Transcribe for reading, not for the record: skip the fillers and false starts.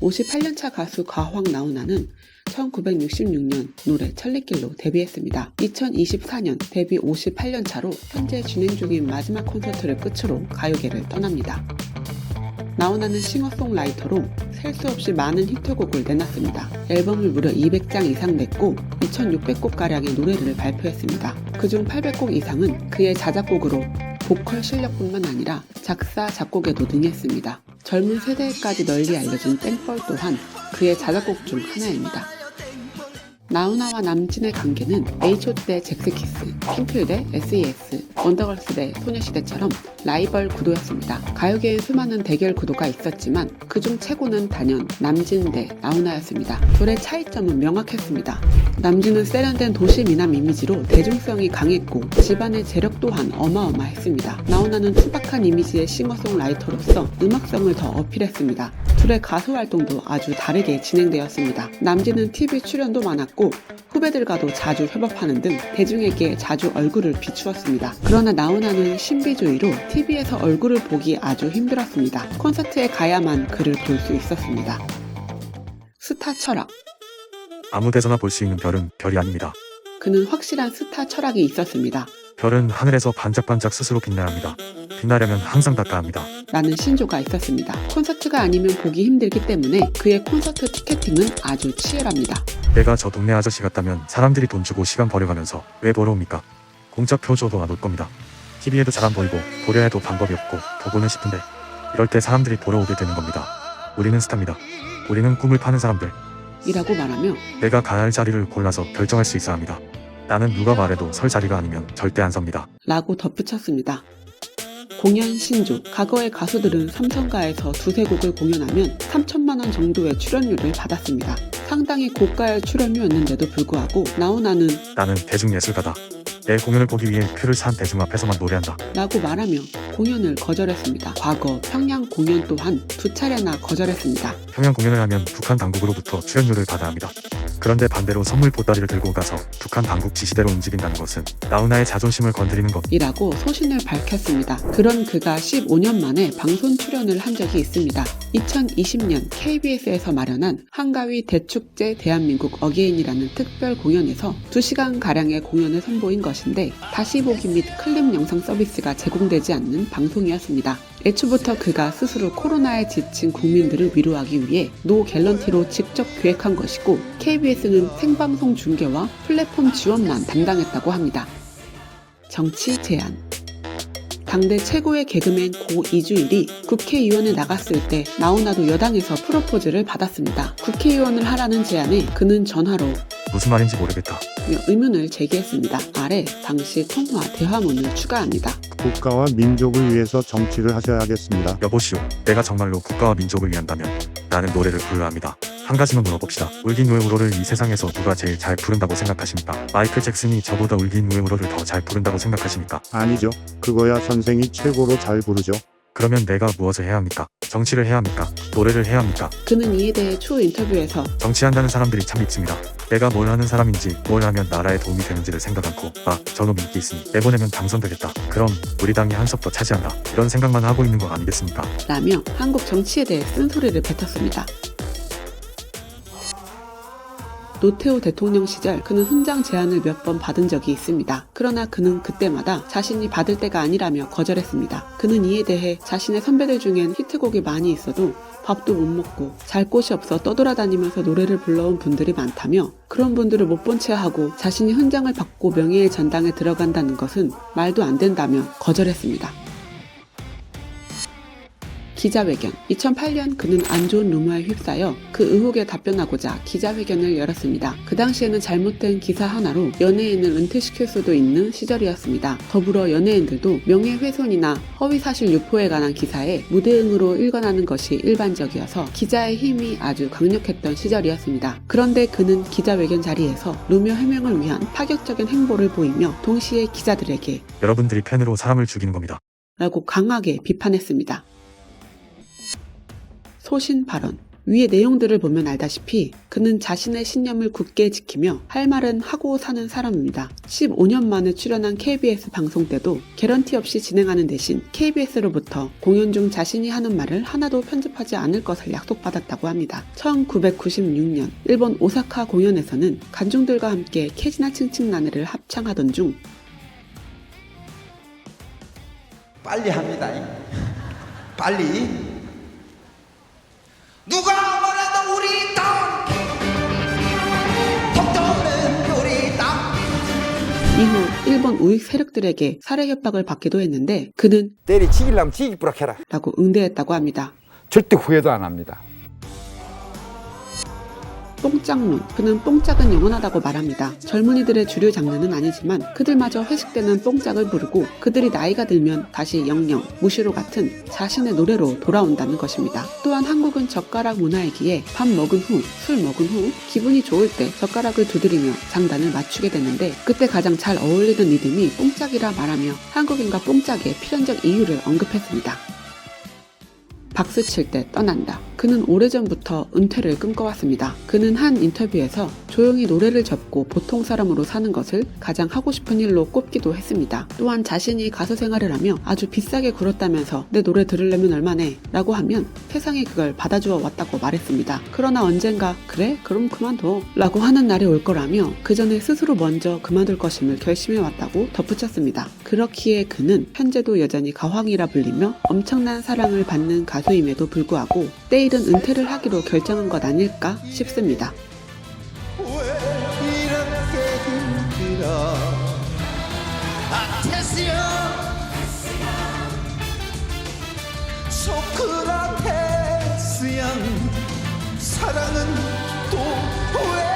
58년차 가수 가황나훈아는 1966년 노래 천리길로 데뷔했습니다. 2024년 데뷔 58년차로 현재 진행 중인 마지막 콘서트를 끝으로 가요계를 떠납니다. 나훈아는 싱어송라이터로 셀 수 없이 많은 히트곡을 내놨습니다. 앨범을 무려 200장 이상 냈고 2600곡가량의 노래를 발표했습니다. 그중 800곡 이상은 그의 자작곡으로 보컬 실력뿐만 아니라 작사, 작곡에도 능했습니다. 젊은 세대에까지 널리 알려진 땡벌 또한 그의 자작곡 중 하나입니다. 나훈아와 남진의 관계는 H.O.T 대 잭스키스, 핑클 대 S.E.S, 원더걸스 대 소녀시대처럼 라이벌 구도였습니다. 가요계엔 수많은 대결 구도가 있었지만 그중 최고는 단연 남진 대 나훈아였습니다. 둘의 차이점은 명확했습니다. 남진은 세련된 도시 미남 이미지로 대중성이 강했고 집안의 재력 또한 어마어마했습니다. 나훈아는 투박한 이미지의 싱어송라이터로서 음악성을 더 어필했습니다. 둘의 가수 활동도 아주 다르게 진행되었습니다. 남진은 TV 출연도 많았고 후배들과도 자주 협업하는 등 대중에게 자주 얼굴을 비추었습니다. 그러나 나훈아는 신비주의로 TV에서 얼굴을 보기 아주 힘들었습니다. 콘서트에 가야만 그를 볼 수 있었습니다. 스타 철학. 아무 데서나 볼 수 있는 별은 별이 아닙니다. 그는 확실한 스타 철학이 있었습니다. 별은 하늘에서 반짝반짝 스스로 빛나야 합니다. 빛나려면 항상 닦아야 합니다. 라는 신조가 있었습니다. 콘서트가 아니면 보기 힘들기 때문에 그의 콘서트 티켓팅은 아주 치열합니다. 내가 저 동네 아저씨 같다면 사람들이 돈 주고 시간 버려가면서 왜 보러 옵니까? 공짜 표 줘도 안 올 겁니다. TV에도 잘 안 보이고 보려 해도 방법이 없고 보고는 싶은데 이럴 때 사람들이 보러 오게 되는 겁니다. 우리는 스타입니다. 우리는 꿈을 파는 사람들. 이라고 말하며 내가 가야 할 자리를 골라서 결정할 수 있어야 합니다. 나는 누가 말해도 설 자리가 아니면 절대 안 섭니다. 라고 덧붙였습니다. 공연 신조. 과거의 가수들은 삼성가에서 두세 곡을 공연하면 3천만 원 정도의 출연료를 받았습니다. 상당히 고가의 출연료였는데도 불구하고 나훈아는 나는 대중예술가다. 내 공연을 보기 위해 표를 산 대중 앞에서만 노래한다. 라고 말하며 공연을 거절했습니다. 과거 평양 공연 또한 2차례나 거절했습니다. 평양 공연을 하면 북한 당국으로부터 출연료를 받아야 합니다. 그런데 반대로 선물 보따리를 들고 가서 북한 당국 지시대로 움직인다는 것은 나훈아의 자존심을 건드리는 것. 이라고 소신을 밝혔습니다. 그런 그가 15년 만에 방송 출연을 한 적이 있습니다. 2020년 KBS에서 마련한 한가위 대축제 대한민국 어게인이라는 특별 공연에서 2시간가량의 공연을 선보인 것인데 다시 보기 및 클립 영상 서비스가 제공되지 않는 방송이었습니다. 애초부터 그가 스스로 코로나에 지친 국민들을 위로하기 위해 노 갤런티로 직접 기획한 것이고 KBS는 생방송 중계와 플랫폼 지원만 담당했다고 합니다. 정치 제안. 당대 최고의 개그맨 고 이주일이 국회의원에 나갔을 때 나훈아도 여당에서 프로포즈를 받았습니다. 국회의원을 하라는 제안에 그는 전화로 무슨 말인지 모르겠다. 의문을 제기했습니다. 아래 당시 통화 대화문을 추가합니다. 국가와 민족을 위해서 정치를 하셔야겠습니다. 여보시오, 내가 정말로 국가와 민족을 위한다면 나는 노래를 불러야 합니다. 한 가지만 물어봅시다. 울긴 왜 울어를 이 세상에서 누가 제일 잘 부른다고 생각하십니까? 마이클 잭슨이 저보다 울긴 왜 울어를 더 잘 부른다고 생각하십니까? 아니죠. 그거야 선생이 최고로 잘 부르죠. 그러면 내가 무엇을 해야 합니까? 정치를 해야 합니까? 노래를 해야 합니까? 그는 이에 대해 추후 인터뷰에서 정치한다는 사람들이 참 있습니다. 내가 뭘 하는 사람인지 뭘 하면 나라에 도움이 되는지를 생각 않고 저놈 인기 있으니 내보내면 당선되겠다. 그럼 우리 당이 한 석 더 차지한다. 이런 생각만 하고 있는 거 아니겠습니까? 라며 한국 정치에 대해 쓴소리를 뱉었습니다. 노태우 대통령 시절 그는 훈장 제안을 몇 번 받은 적이 있습니다. 그러나 그는 그때마다 자신이 받을 때가 아니라며 거절했습니다. 그는 이에 대해 자신의 선배들 중엔 히트곡이 많이 있어도 밥도 못 먹고 잘 곳이 없어 떠돌아다니면서 노래를 불러온 분들이 많다며 그런 분들을 못 본 채 하고 자신이 훈장을 받고 명예의 전당에 들어간다는 것은 말도 안 된다며 거절했습니다. 기자회견. 2008년 그는 안 좋은 루머에 휩싸여 그 의혹에 답변하고자 기자회견을 열었습니다. 그 당시에는 잘못된 기사 하나로 연예인을 은퇴시킬 수도 있는 시절이었습니다. 더불어 연예인들도 명예훼손이나 허위사실 유포에 관한 기사에 무대응으로 일관하는 것이 일반적이어서 기자의 힘이 아주 강력했던 시절이었습니다. 그런데 그는 기자회견 자리에서 루머 해명을 위한 파격적인 행보를 보이며 동시에 기자들에게 여러분들이 팬으로 사람을 죽이는 겁니다. 라고 강하게 비판했습니다. 소신 발언. 위의 내용들을 보면 알다시피 그는 자신의 신념을 굳게 지키며 할 말은 하고 사는 사람입니다. 15년 만에 출연한 KBS 방송 때도 개런티 없이 진행하는 대신 KBS로부터 공연 중 자신이 하는 말을 하나도 편집하지 않을 것을 약속받았다고 합니다. 1996년 일본 오사카 공연에서는 관중들과 함께 캐지나 칭칭나네를 합창하던 중 빨리 합니다. 빨리. 누가 뭐라도 우리 땅 독도는 우리 땅. 이후 일본 우익 세력들에게 살해 협박을 받기도 했는데 그는 때리 치기려면 치기부락 해라. 라고 응대했다고 합니다. 절대 후회도 안 합니다. 뽕짝론, 그는 뽕짝은 영원하다고 말합니다. 젊은이들의 주류 장르는 아니지만 그들마저 회식 때는 뽕짝을 부르고 그들이 나이가 들면 다시 영영, 무시로 같은 자신의 노래로 돌아온다는 것입니다. 또한 한국은 젓가락 문화이기에 밥 먹은 후, 술 먹은 후 기분이 좋을 때 젓가락을 두드리며 장단을 맞추게 되는데 그때 가장 잘 어울리는 리듬이 뽕짝이라 말하며 한국인과 뽕짝의 필연적 이유를 언급했습니다. 박수 칠 때 떠난다. 그는 오래전부터 은퇴를 꿈꿔왔습니다. 그는 한 인터뷰에서 조용히 노래를 접고 보통 사람으로 사는 것을 가장 하고 싶은 일로 꼽기도 했습니다. 또한 자신이 가수 생활을 하며 아주 비싸게 굴었다면서 내 노래 들으려면 얼마네? 라고 하면 세상이 그걸 받아주어 왔다고 말했습니다. 그러나 언젠가 그래? 그럼 그만둬 라고 하는 날이 올 거라며 그 전에 스스로 먼저 그만둘 것임을 결심해왔다고 덧붙였습니다. 그렇기에 그는 현재도 여전히 가황이라 불리며 엄청난 사랑을 받는 가수임에도 불구하고 때일은 은퇴를 하기로 결정한 것 아닐까 싶습니다. 왜 이렇게 힘들어? 아테스요 소크라테스양 사랑은 또 왜